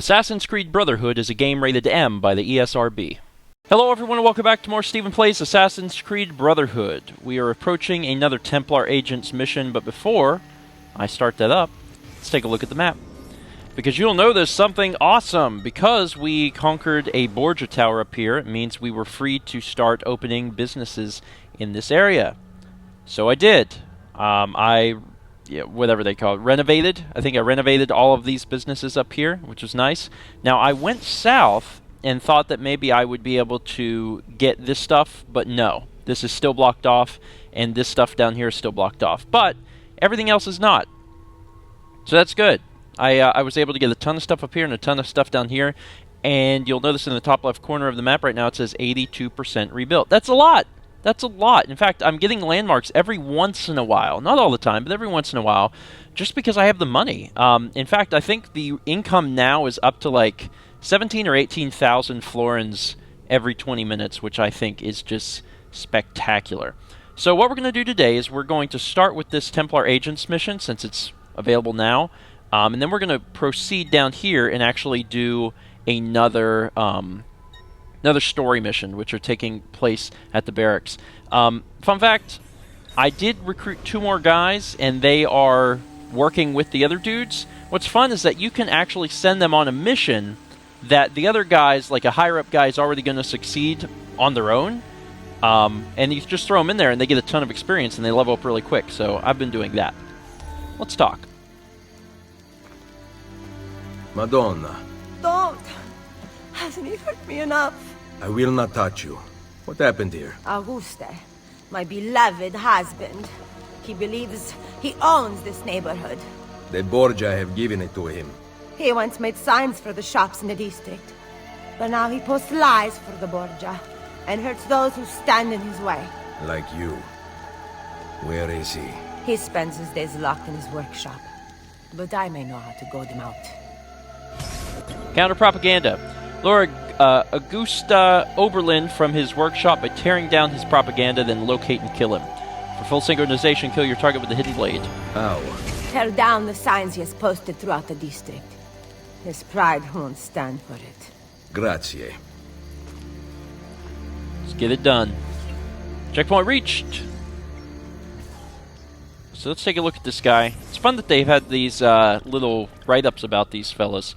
Assassin's Creed Brotherhood is a game rated M by the ESRB. Hello everyone and welcome back to more StephenPlays Assassin's Creed Brotherhood. We are approaching another Templar agent's mission, but before I start that up, let's take a look at the map. Because you'll know there's something awesome. Because we conquered a Borgia tower up here, it means we were free to start opening businesses in this area. So I did. Whatever they call it, renovated. I think I renovated all of these businesses up here, which was nice. Now, I went south and thought that maybe I would be able to get this stuff, but no. This is still blocked off, and this stuff down here is still blocked off. But everything else is not. So that's good. I was able to get a ton of stuff up here and a ton of stuff down here, and you'll notice in the top left corner of the map right now it says 82% rebuilt. That's a lot! That's a lot. In fact, I'm getting landmarks every once in a while. Not all the time, but every once in a while, just because I have the money. In fact, I think the income now is up to like 17 or 18,000 florins every 20 minutes, which I think is just spectacular. So what we're going to do today is we're going to start with this Templar Agents mission, since it's available now. And then we're going to proceed down here and actually do another story mission, which are taking place at the barracks. Fun fact, I did recruit 2 more guys, and they are working with the other dudes. What's fun is that you can actually send them on a mission that the other guys, like a higher-up guy, is already going to succeed on their own. And you just throw them in there, and they get a ton of experience, and they level up really quick. So I've been doing that. Let's talk. Madonna. Don't! Hasn't he hurt me enough? I will not touch you. What happened here? Auguste, my beloved husband. He believes he owns this neighborhood. The Borgia have given it to him. He once made signs for the shops in the district. But now he posts lies for the Borgia and hurts those who stand in his way. Like you. Where is he? He spends his days locked in his workshop. But I may know how to goad him out. Counter-propaganda. Lord Augusta Oberlin from his workshop by tearing down his propaganda, then locate and kill him. For full synchronization, kill your target with the hidden blade. Ow. Tear down the signs he has posted throughout the district. His pride won't stand for it. Grazie. Let's get it done. Checkpoint reached. So let's take a look at this guy. It's fun that they've had these little write-ups about these fellas.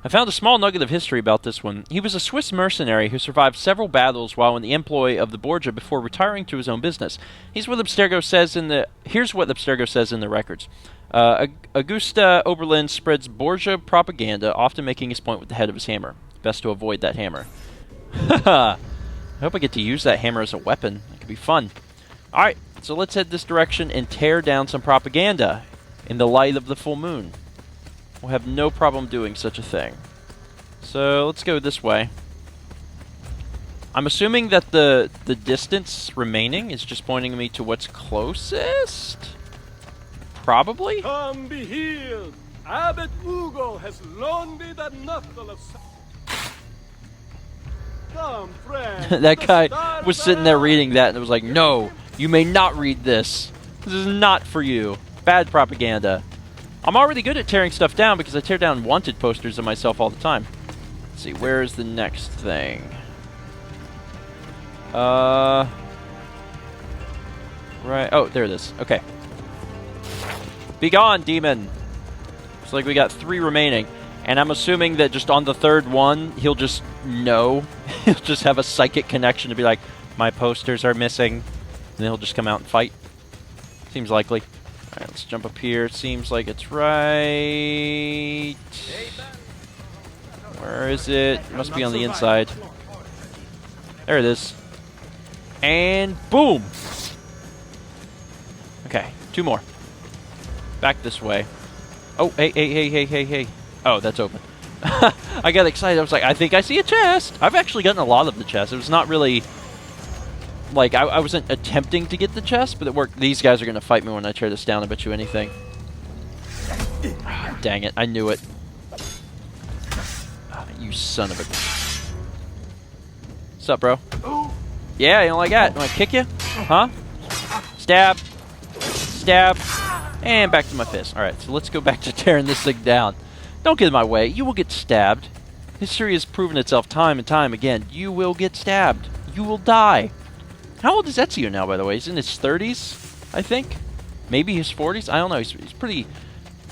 I found a small nugget of history about this one. He was a Swiss mercenary who survived several battles while in the employ of the Borgia before retiring to his own business. Here's what Abstergo says in the records. Augusta Oberlin spreads Borgia propaganda, often making his point with the head of his hammer. Best to avoid that hammer. I hope I get to use that hammer as a weapon. It could be fun. Alright, so let's head this direction and tear down some propaganda in the light of the full moon. We'll have no problem doing such a thing. So let's go this way. I'm assuming that the distance remaining is just pointing me to what's closest? Probably? Come be healed. Abbot Ugo has loaned me the knuckle of... Come, friend. That guy was sitting there reading that and it was like, no, you may not read this. This is not for you. Bad propaganda. I'm already good at tearing stuff down because I tear down wanted posters of myself all the time. Let's see, where is the next thing? Right. Oh, there it is. Okay. Be gone, demon. Looks like we got 3 remaining. And I'm assuming that just on the 3rd one, he'll just know. He'll just have a psychic connection to be like, my posters are missing. And then he'll just come out and fight. Seems likely. Alright, let's jump up here. Seems like it's right... Where is it? It must be on the inside. There it is. And boom! Okay, 2 more. Back this way. Oh, hey. Oh, that's open. I got excited. I was like, I think I see a chest! I've actually gotten a lot of the chests. It was not really... Like, I wasn't attempting to get the chest, but it worked. These guys are going to fight me when I tear this down, I bet you anything. Ah, dang it, I knew it. Ah, you son of a... What's up, bro? Yeah, you don't like that? You want to kick you? Huh? Stab. Stab. And back to my fist. Alright, so let's go back to tearing this thing down. Don't get in my way. You will get stabbed. History has proven itself time and time again. You will get stabbed. You will die. How old is Ezio now, by the way? He's in his 30s, I think. Maybe his 40s? I don't know. He's pretty...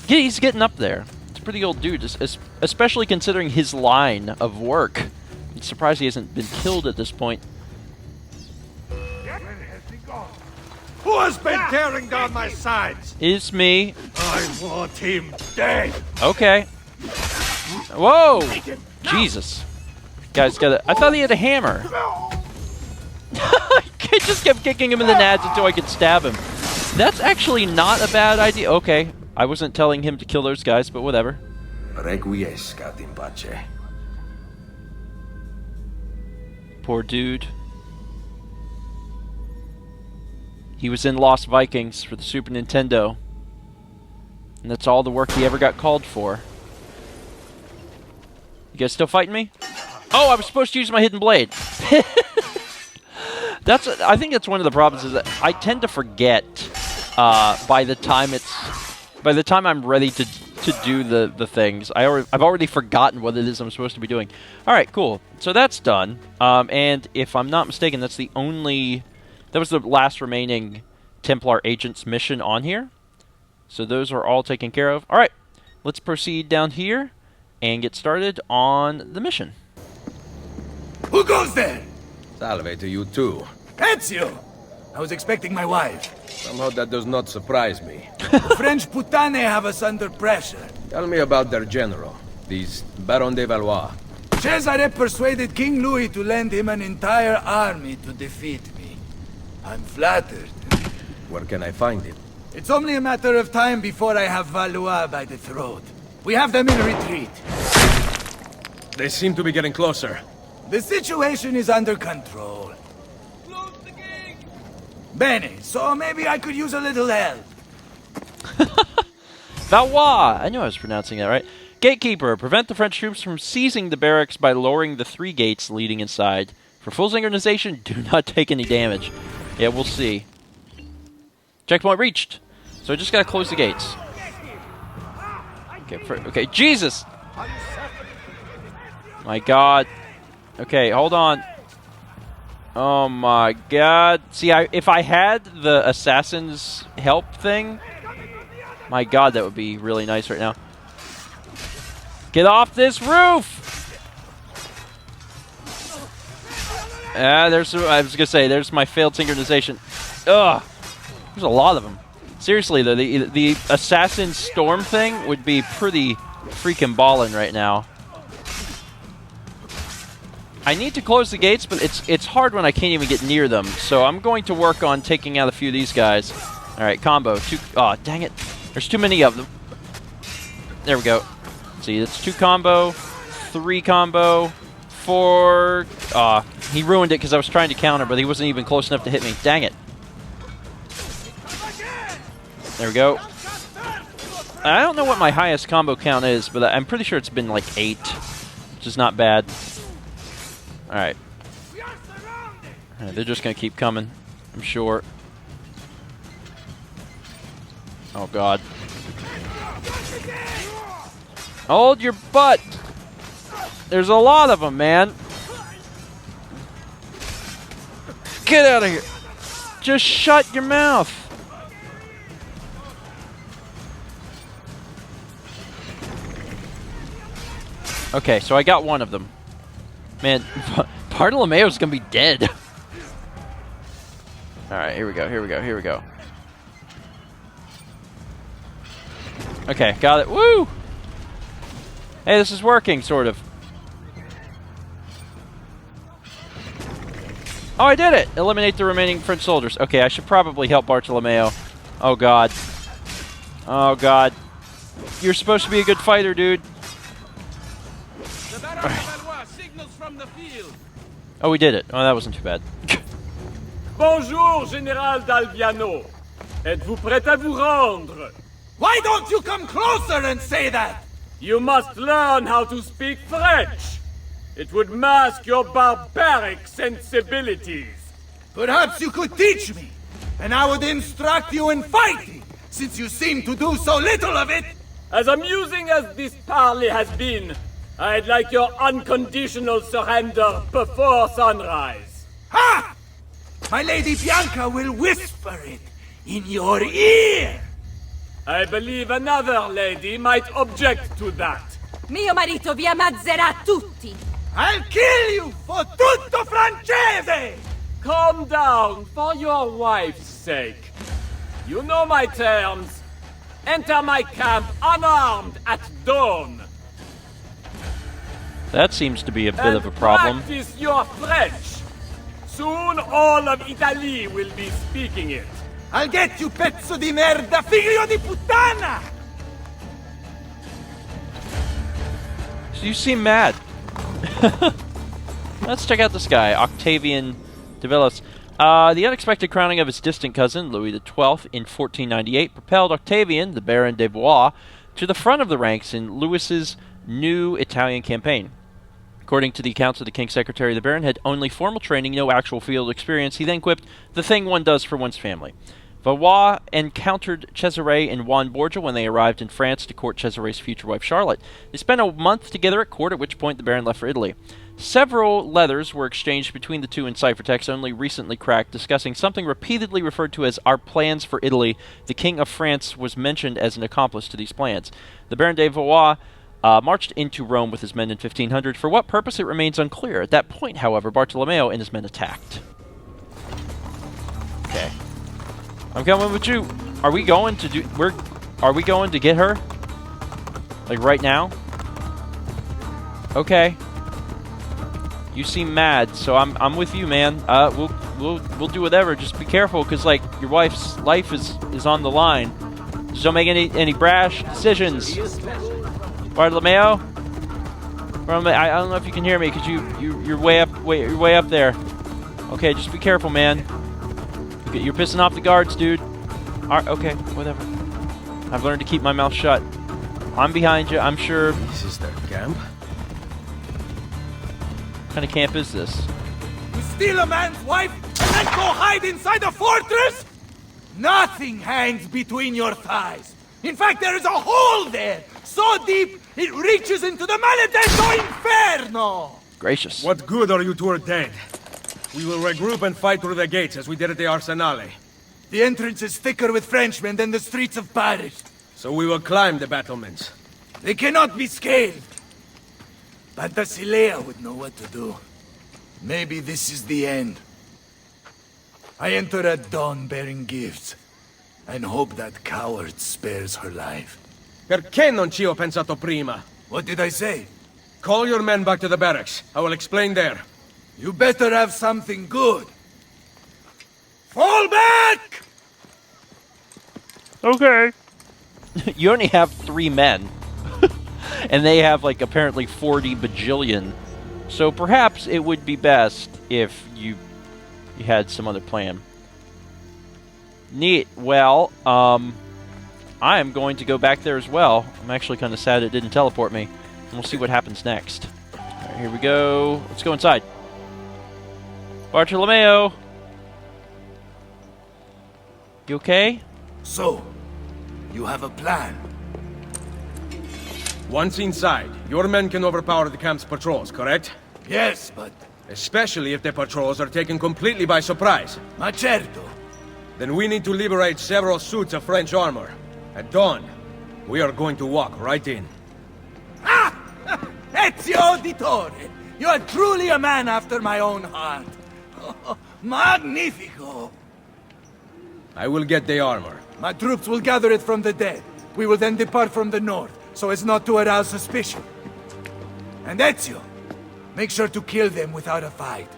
Yeah, he's getting up there. He's a pretty old dude, especially considering his line of work. I'm surprised he hasn't been killed at this point. Who has been tearing down my sides? It's me. I want him dead. Okay. Whoa! Jesus. Guy's got a... I thought he had a hammer. I just kept kicking him in the nads until I could stab him. That's actually not a bad idea. Okay. I wasn't telling him to kill those guys, but whatever. Requiescat in pace. Poor dude. He was in Lost Vikings for the Super Nintendo. And that's all the work he ever got called for. You guys still fighting me? Oh, I was supposed to use my hidden blade. I think that's one of the problems, is that I tend to forget by the time I'm ready to do the things. I've already forgotten what it is I'm supposed to be doing. All right, cool. So that's done. And if I'm not mistaken, that was the last remaining Templar agent's mission on here. So those are all taken care of. All right, let's proceed down here and get started on the mission. Who goes there? Salve to you too. Ezio! I was expecting my wife. Somehow that does not surprise me. The French putane have us under pressure. Tell me about their general, these Baron de Valois. Cesare persuaded King Louis to lend him an entire army to defeat me. I'm flattered. Where can I find him? It's only a matter of time before I have Valois by the throat. We have them in retreat. They seem to be getting closer. The situation is under control. Close the gate. Bene, so maybe I could use a little help. Valois! I knew I was pronouncing that right. Gatekeeper, prevent the French troops from seizing the barracks by lowering the 3 gates leading inside. For full synchronization, do not take any damage. Yeah, we'll see. Checkpoint reached. So I just gotta close the gates. Okay, Jesus! My God. Okay, hold on. Oh my God. See, if I had the assassin's help thing, my God, that would be really nice right now. Get off this roof! I was gonna say, there's my failed synchronization. Ugh! There's a lot of them. Seriously though, the assassin storm thing would be pretty freaking ballin' right now. I need to close the gates, but it's hard when I can't even get near them. So I'm going to work on taking out a few of these guys. All right, combo. Oh, dang it. There's too many of them. There we go. See, it's 2 combo, 3 combo, 4. He ruined it because I was trying to counter, but he wasn't even close enough to hit me. Dang it. There we go. I don't know what my highest combo count is, but I'm pretty sure it's been like 8, which is not bad. Alright. They're just going to keep coming, I'm sure. Oh, God. Hold your butt! There's a lot of them, man. Get out of here. Just shut your mouth. Okay, so I got one of them. Man, Bartolomeo's gonna be dead. Alright, here we go. Okay, got it. Woo! Hey, this is working, sort of. Oh, I did it! Eliminate the remaining French soldiers. Okay, I should probably help Bartolomeo. Oh, God. Oh, God. You're supposed to be a good fighter, dude. Oh, we did it. Oh, that wasn't too bad. Bonjour, Général d'Alviano. Êtes-vous prêt à vous rendre? Why don't you come closer and say that? You must learn how to speak French. It would mask your barbaric sensibilities. Perhaps you could teach me, and I would instruct you in fighting, since you seem to do so little of it. As amusing as this parley has been, I'd like your unconditional surrender before sunrise. Ha! My Lady Bianca will whisper it in your ear! I believe another lady might object to that. Mio marito vi ammazzerà tutti! I'll kill you for tutto francese! Calm down for your wife's sake. You know my terms. Enter my camp unarmed at dawn. That seems to be a bit of a problem. Practice your French. Soon all of Italy will be speaking it. I'll get you, pezzo di merda, figlio di puttana! You seem mad. Let's check out this guy, Octavian Develos. The unexpected crowning of his distant cousin, Louis XII, in 1498 propelled Octavian, the Baron de Valois, to the front of the ranks in Louis's new Italian campaign. According to the accounts of the King's Secretary, the Baron had only formal training, no actual field experience. He then quipped, "The thing one does for one's family." Valois encountered Cesare and Juan Borgia when they arrived in France to court Cesare's future wife Charlotte. They spent a month together at court, at which point the Baron left for Italy. Several letters were exchanged between the two in ciphertext, only recently cracked, discussing something repeatedly referred to as our plans for Italy. The King of France was mentioned as an accomplice to these plans. The Baron de Valois marched into Rome with his men in 1500. For what purpose, it remains unclear. At that point, however, Bartolomeo and his men attacked. Okay. I'm coming with you. Are we going to are we going to get her? Like right now? Okay. You seem mad, so I'm with you, man. We'll do whatever. Just be careful, cause like your wife's life is on the line. Just don't make any brash decisions. Bartolomeo? I don't know if you can hear me, cause you're way up there. Okay, just be careful, man. You're pissing off the guards, dude. Alright, okay, whatever. I've learned to keep my mouth shut. I'm behind you, I'm sure. This is their camp? What kind of camp is this? You steal a man's wife and then go hide inside a fortress? Nothing hangs between your thighs. In fact, there is a hole there, so deep it reaches into the maledetto inferno! Gracious. What good are you two are dead? We will regroup and fight through the gates as we did at the Arsenale. The entrance is thicker with Frenchmen than the streets of Paris. So we will climb the battlements. They cannot be scaled. Pantasilea would know what to do. Maybe this is the end. I enter at dawn bearing gifts, and hope that coward spares her life. Perché non ci ho pensato prima? What did I say? Call your men back to the barracks. I will explain there. You better have something good. Fall back! Okay. You only have 3 men. And they have, like, apparently 40 bajillion. So perhaps it would be best if you had some other plan. Neat. Well, I am going to go back there as well. I'm actually kind of sad it didn't teleport me. And we'll see what happens next. All right, here we go. Let's go inside. Bartolomeo! You okay? So, you have a plan? Once inside, your men can overpower the camp's patrols, correct? Yes, but... Especially if the patrols are taken completely by surprise. Ma certo. Then we need to liberate several suits of French armor. At dawn, we are going to walk right in. Ah! Ezio Auditore! You are truly a man after my own heart. Magnifico! I will get the armor. My troops will gather it from the dead. We will then depart from the north, so as not to arouse suspicion. And Ezio, make sure to kill them without a fight.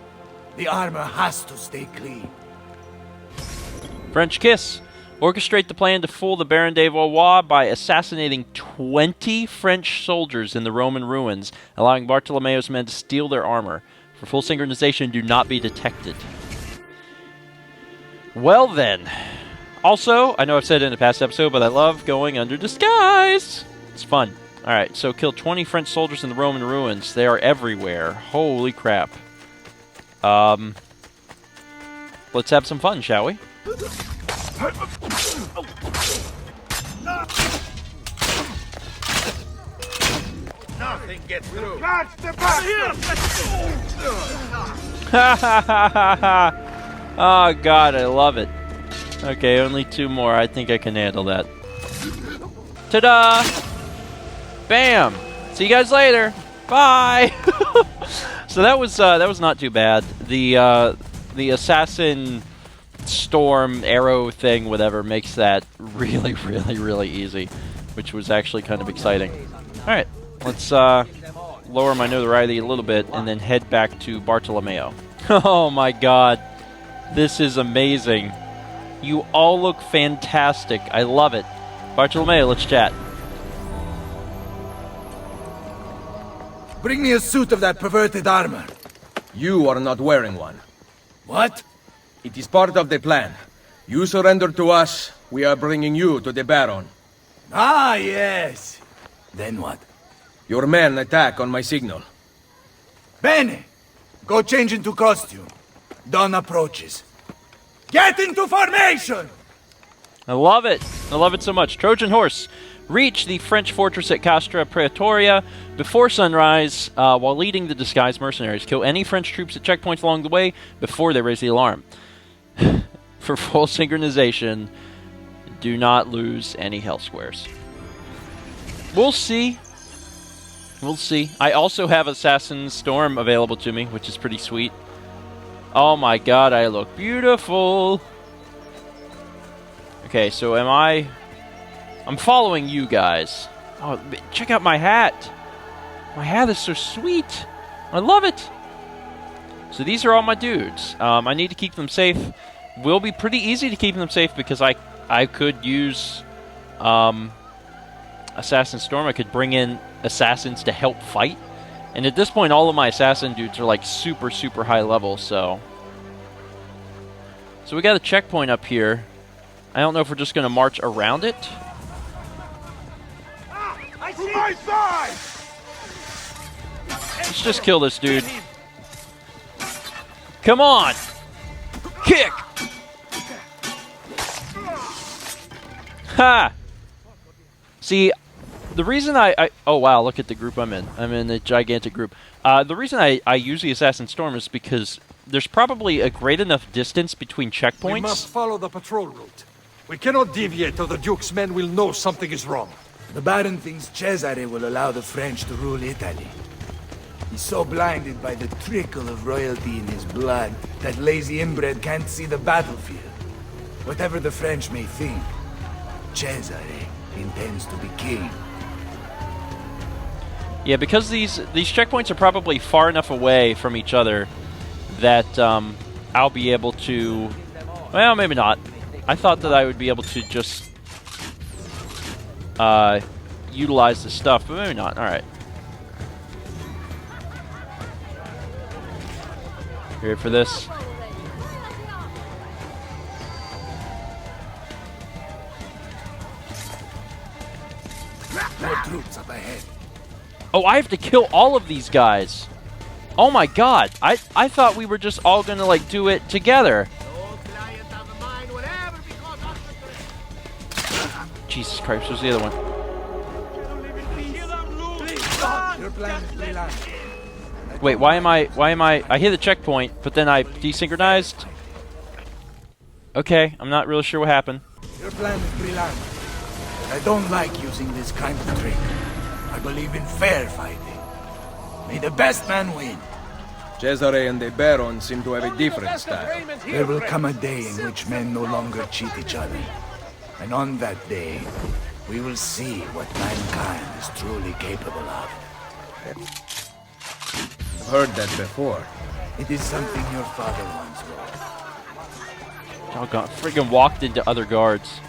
The armor has to stay clean. French kiss. Orchestrate the plan to fool the Baron de Valois by assassinating 20 French soldiers in the Roman ruins, allowing Bartolomeo's men to steal their armor. For full synchronization, do not be detected. Well then. Also, I know I've said it in a past episode, but I love going under disguise. It's fun. Alright, so kill 20 French soldiers in the Roman ruins. They are everywhere. Holy crap. Let's have some fun, shall we? nothing gets through. Oh god, I love it. Okay, only 2 more. I think I can handle that. Ta-da! Bam! See you guys later. Bye. So that was not too bad. The assassin storm arrow thing, whatever, makes that really, really, really easy, which was actually kind of exciting. All right, let's lower my notoriety a little bit and then head back to Bartolomeo. Oh my god, this is amazing. You all look fantastic. I love it. Bartolomeo, let's chat. Bring me a suit of that perverted armor. You are not wearing one. What? It is part of the plan. You surrender to us, we are bringing you to the Baron. Ah, yes. Then what? Your men attack on my signal. Bene! Go change into costume. Dawn approaches. Get into formation! I love it. I love it so much. Trojan Horse. Reach the French fortress at Castra Praetoria before sunrise while leading the disguised mercenaries. Kill any French troops at checkpoints along the way before they raise the alarm. For full synchronization, do not lose any health squares. We'll see. We'll see. I also have Assassin's Storm available to me, which is pretty sweet. Oh my god, I look beautiful. Okay, so I'm following you guys. Oh, check out my hat. My hat is so sweet. I love it. So these are all my dudes. I need to keep them safe. Will be pretty easy to keep them safe because I could use Assassin's Storm. I could bring in assassins to help fight. And at this point, all of my assassin dudes are like super, super high level, so we got a checkpoint up here. I don't know if we're just going to march around it. To my side! Let's just kill this dude. Come on! Kick! Ha! See, the reason oh wow, look at the group I'm in. I'm in a gigantic group. The reason I use the Assassin's Storm is because there's probably a great enough distance between checkpoints. We must follow the patrol route. We cannot deviate or the Duke's men will know something is wrong. The Baron thinks Cesare will allow the French to rule Italy. He's so blinded by the trickle of royalty in his blood that lazy inbred can't see the battlefield. Whatever the French may think, Cesare intends to be king. Yeah, because these checkpoints are probably far enough away from each other that I'll be able to... Well, maybe not. I thought that I would be able to just utilize the stuff, but maybe not. Alright. You ready for this? More troops up ahead. Oh, I have to kill all of these guys. Oh my god. I thought we were just all gonna like do it together. Jesus Christ, where's the other one? Wait, why am I hit the checkpoint, but then I desynchronized? Okay, I'm not really sure what happened. Your plan is brilliant. I don't like using this kind of trick. I believe in fair fighting. May the best man win. Cesare and the Baron seem to have a different style. There will come a day in which men no longer cheat each other. And on that day, we will see what mankind is truly capable of. I've heard that before. It is something your father once wrote. Doggone, friggin' walked into other guards.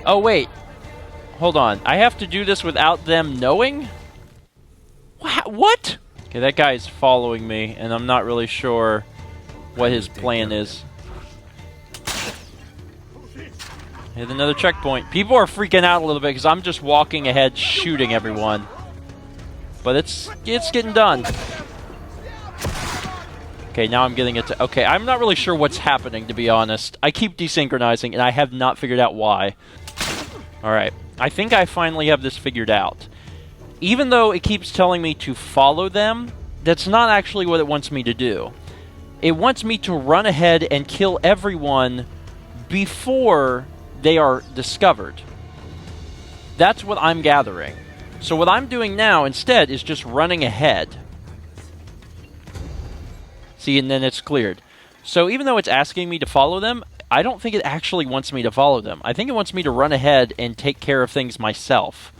Oh, wait. Hold on. I have to do this without them knowing? What? Okay, that guy is following me, and I'm not really sure what his plan is. Hit another checkpoint. People are freaking out a little bit because I'm just walking ahead shooting everyone. But it's getting done. Okay, now I'm getting it to... Okay, I'm not really sure what's happening, to be honest. I keep desynchronizing, and I have not figured out why. Alright, I think I finally have this figured out. Even though it keeps telling me to follow them, that's not actually what it wants me to do. It wants me to run ahead and kill everyone before they are discovered. That's what I'm gathering. So what I'm doing now, instead, is just running ahead. See, and then it's cleared. So even though it's asking me to follow them, I don't think it actually wants me to follow them. I think it wants me to run ahead and take care of things myself.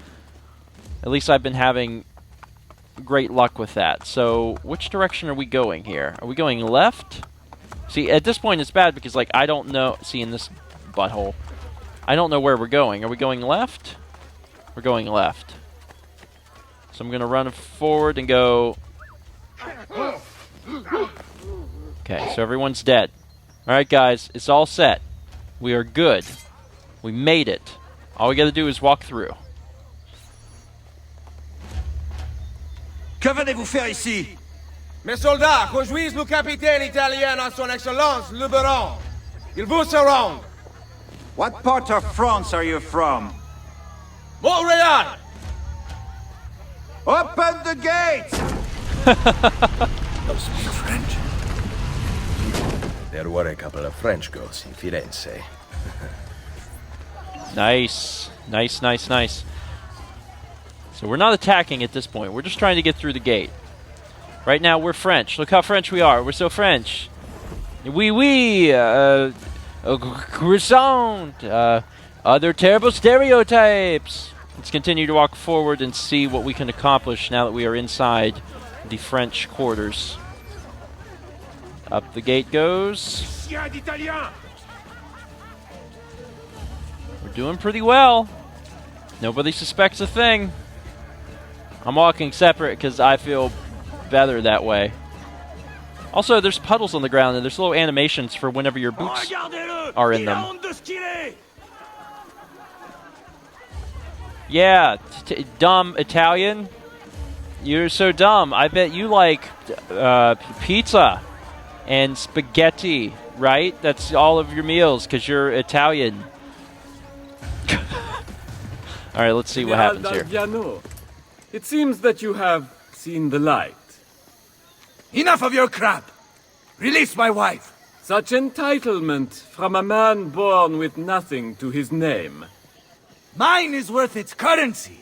At least I've been having great luck with that. So which direction are we going here? Are we going left? See, at this point it's bad because, like, I don't know... See, in this butthole. I don't know where we're going. Are we going left? We're going left. So I'm going to run forward and go... Okay, so everyone's dead. Alright, guys, it's all set. We are good. We made it. All we gotta do is walk through. Que venez-vous faire ici? Mes soldats, conduisent le capitaine italien à son excellence, le baron. Il vous surround. What part of France are you from? Montreal! Open the gates! Don't speak French. There were a couple of French ghosts in Firenze. Nice. Nice, nice, nice. So we're not attacking at this point. We're just trying to get through the gate. Right now, we're French. Look how French we are. We're so French. Oui, oui. Croissant. Other terrible stereotypes. Let's continue to walk forward and see what we can accomplish now that we are inside the French quarters. Up the gate goes. We're doing pretty well. Nobody suspects a thing. I'm walking separate because I feel better that way. Also, there's puddles on the ground, and there's little animations for whenever your boots are in them. Yeah, dumb Italian. You're so dumb. I bet you like pizza and spaghetti, right? That's all of your meals because you're Italian. All right, let's see what happens here. It seems that you have seen the light. Enough of your crap! Release my wife! Such entitlement from a man born with nothing to his name. Mine is worth its currency,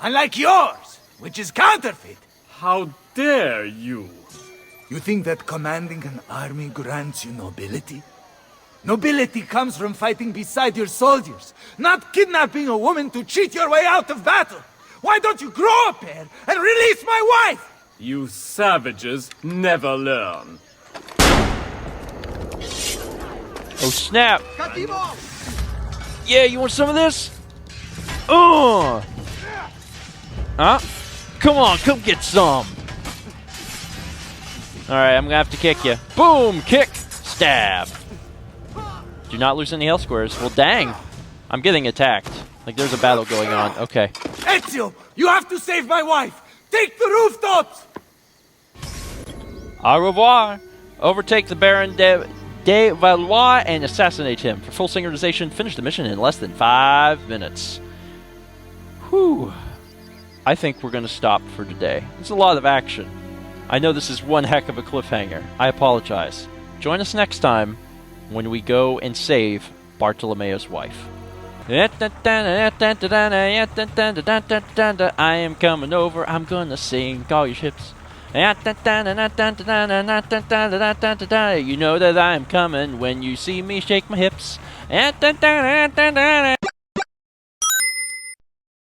unlike yours, which is counterfeit. How dare you? You think that commanding an army grants you nobility? Nobility comes from fighting beside your soldiers, not kidnapping a woman to cheat your way out of battle. Why don't you grow a pair and release my wife? You savages never learn. Oh, snap. Yeah, you want some of this? Huh? Come on, come get some. Alright, I'm gonna have to kick you. Boom! Kick! Stab! Do not lose any health squares. Well, dang. I'm getting attacked. Like, there's a battle going on. Okay. Ezio, you have to save my wife! Take the rooftops! Au revoir. Overtake the Baron de Valois and assassinate him. For full synchronization, finish the mission in less than 5 minutes. Whew. I think we're going to stop for today. There's a lot of action. I know this is one heck of a cliffhanger. I apologize. Join us next time when we go and save Bartolomeo's wife. I am coming over, I'm gonna sink all your ships. You know that I'm coming when you see me shake my hips.